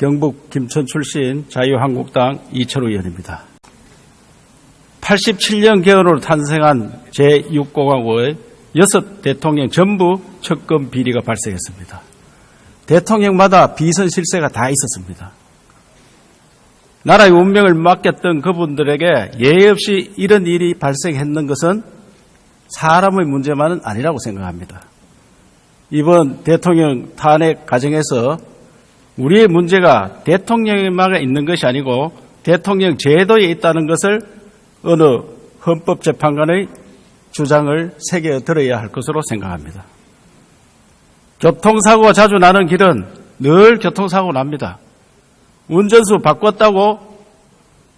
경북 김천 출신 자유한국당 이철우 의원입니다. 87년 개헌으로 탄생한 제6공화국의 6 대통령 전부 측근 비리가 발생했습니다. 대통령마다 비선 실세가 다 있었습니다. 나라의 운명을 맡겼던 그분들에게 예의 없이 이런 일이 발생했는 것은 사람의 문제만은 아니라고 생각합니다. 이번 대통령 탄핵 과정에서 우리의 문제가 대통령에만 있는 것이 아니고 대통령 제도에 있다는 것을 어느 헌법재판관의 주장을 새겨 들어야 할 것으로 생각합니다. 교통사고가 자주 나는 길은 늘 교통사고 납니다. 운전수 바꿨다고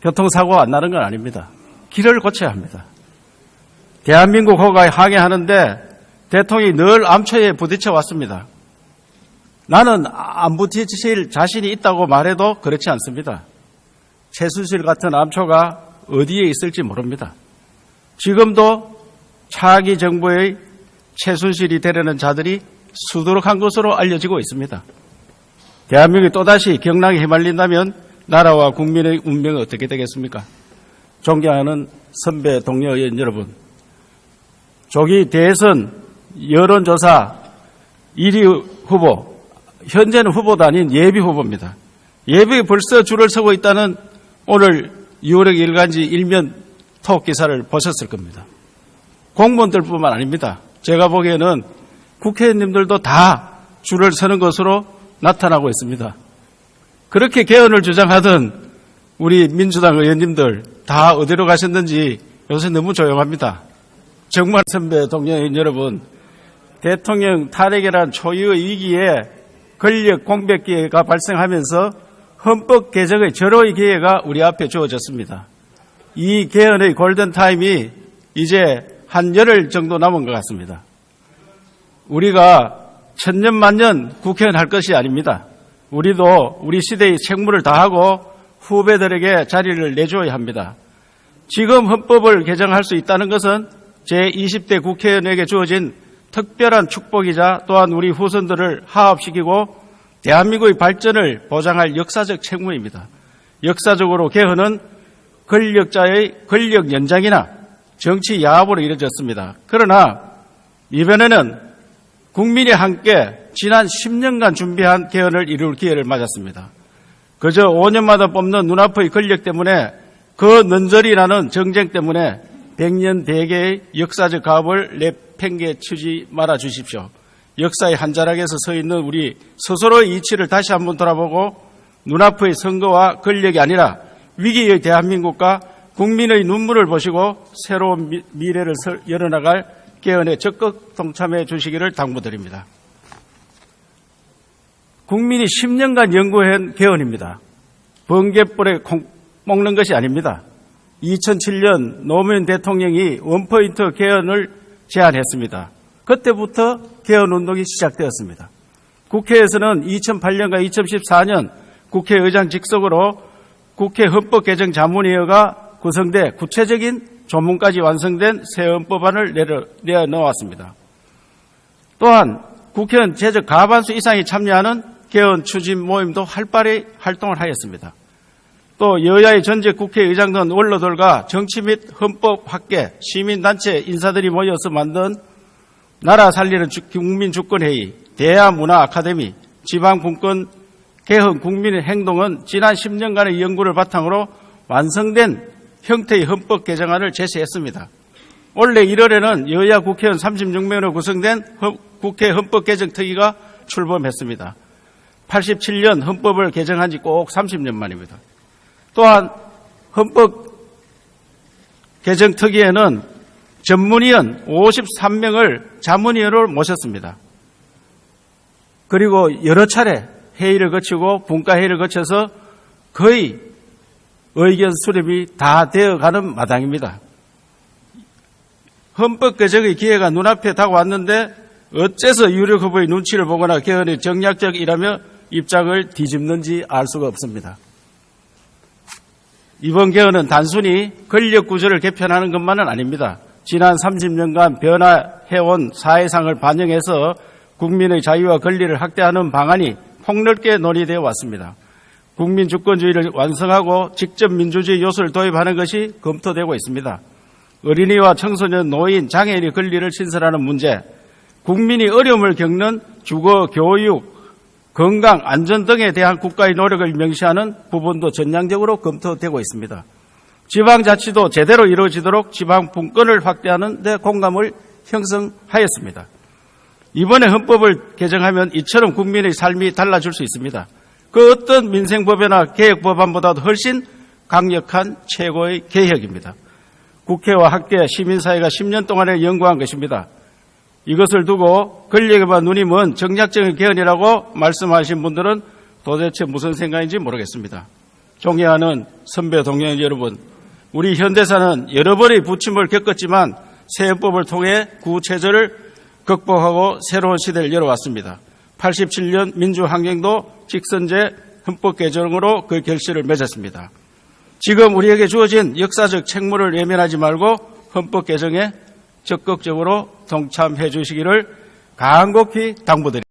교통사고가 안 나는 건 아닙니다. 길을 고쳐야 합니다. 대한민국 호가 항해하는데 대통령이 늘 암초에 부딪혀 왔습니다. 나는 안 부딪힐 자신이 있다고 말해도 그렇지 않습니다. 최순실 같은 암초가 어디에 있을지 모릅니다. 지금도 차기 정부의 최순실이 되려는 자들이 수두룩한 것으로 알려지고 있습니다. 대한민국이 또다시 경락에 휘말린다면 나라와 국민의 운명은 어떻게 되겠습니까? 존경하는 선배 동료 의원 여러분, 조기 대선 여론조사 1위 후보, 현재는 후보도 아닌 예비 후보입니다. 예비에 벌써 줄을 서고 있다는 오늘 6월 일간지 일면 톡 기사를 보셨을 겁니다. 공무원들뿐만 아닙니다. 제가 보기에는 국회의원님들도 다 줄을 서는 것으로 나타나고 있습니다. 그렇게 개헌을 주장하던 우리 민주당 의원님들 다 어디로 가셨는지 요새 너무 조용합니다. 정말 선배 동료 의원 여러분, 대통령 탄핵이란 초유의 위기에 권력 공백 기회가 발생하면서 헌법 개정의 절호의 기회가 우리 앞에 주어졌습니다. 이 개헌의 골든타임이 이제 한 열흘 정도 남은 것 같습니다. 우리가 천년만년 국회의원 할 것이 아닙니다. 우리도 우리 시대의 책무를 다하고 후배들에게 자리를 내줘야 합니다. 지금 헌법을 개정할 수 있다는 것은 제20대 국회의원에게 주어진 특별한 축복이자 또한 우리 후손들을 화합시키고 대한민국의 발전을 보장할 역사적 책무입니다. 역사적으로 개헌은 권력자의 권력 연장이나 정치 야합으로 이루어졌습니다. 그러나 이번에는 국민이 함께 지난 10년간 준비한 개헌을 이룰 기회를 맞았습니다. 그저 5년마다 뽑는 눈앞의 권력 때문에 그 는절이라는 정쟁 때문에 100년 대계의 역사적 가업을 내팽개치지 말아 주십시오. 역사의 한 자락에서 서 있는 우리 스스로의 이치를 다시 한번 돌아보고 눈앞의 선거와 권력이 아니라 위기의 대한민국과 국민의 눈물을 보시고 새로운 미래를 열어나갈 개헌에 적극 동참해 주시기를 당부드립니다. 국민이 10년간 연구한 개헌입니다. 번갯불에 콩 먹는 것이 아닙니다. 2007년 노무현 대통령이 원포인트 개헌을 제안했습니다. 그때부터 개헌운동이 시작되었습니다. 국회에서는 2008년과 2014년 국회의장 직속으로 국회 헌법개정자문위원회가 구성돼 구체적인 조문까지 완성된 새 헌법안을 내어놓았습니다. 또한 국회의원 제적 과반수 이상이 참여하는 개헌 추진 모임도 활발히 활동을 하였습니다. 또 여야의 전직 국회의장 등 원로들과 정치 및 헌법 학계, 시민단체 인사들이 모여서 만든 나라 살리는 국민주권회의, 대야문화아카데미, 지방분권 개헌 국민의 행동은 지난 10년간의 연구를 바탕으로 완성된 형태의 헌법 개정안을 제시했습니다. 올해 1월에는 여야 국회의원 36명으로 구성된 국회 헌법개정특위가 출범했습니다. 87년 헌법을 개정한 지 꼭 30년 만입니다. 또한 헌법 개정특위에는 전문위원 53명을 자문위원으로 모셨습니다. 그리고 여러 차례 회의를 거치고 분과회의를 거쳐서 거의 의견 수렴이 다 되어가는 마당입니다. 헌법 개정의 기회가 눈앞에 다가왔는데 어째서 유력 후보의 눈치를 보거나 개헌이 정략적이라며 입장을 뒤집는지 알 수가 없습니다. 이번 개헌은 단순히 권력 구조를 개편하는 것만은 아닙니다. 지난 30년간 변화해온 사회상을 반영해서 국민의 자유와 권리를 확대하는 방안이 폭넓게 논의되어 왔습니다. 국민 주권주의를 완성하고 직접 민주주의 요소를 도입하는 것이 검토되고 있습니다. 어린이와 청소년, 노인, 장애인의 권리를 신설하는 문제, 국민이 어려움을 겪는 주거, 교육, 건강, 안전 등에 대한 국가의 노력을 명시하는 부분도 전향적으로 검토되고 있습니다. 지방자치도 제대로 이루어지도록 지방분권을 확대하는 데 공감을 형성하였습니다. 이번에 헌법을 개정하면 이처럼 국민의 삶이 달라질 수 있습니다. 그 어떤 민생법이나 개혁법안보다도 훨씬 강력한 최고의 개혁입니다. 국회와 학계, 시민사회가 10년 동안에 연구한 것입니다. 이것을 두고 권력에만 눈이 먼 정략적인 개헌이라고 말씀하신 분들은 도대체 무슨 생각인지 모르겠습니다. 존경하는 선배 동료 여러분, 우리 현대사는 여러 번의 부침을 겪었지만 새 헌법을 통해 구체절을 극복하고 새로운 시대를 열어왔습니다. 87년 민주항쟁도 직선제 헌법 개정으로 그 결실을 맺었습니다. 지금 우리에게 주어진 역사적 책무를 외면하지 말고 헌법 개정에 적극적으로 동참해 주시기를 간곡히 당부드립니다.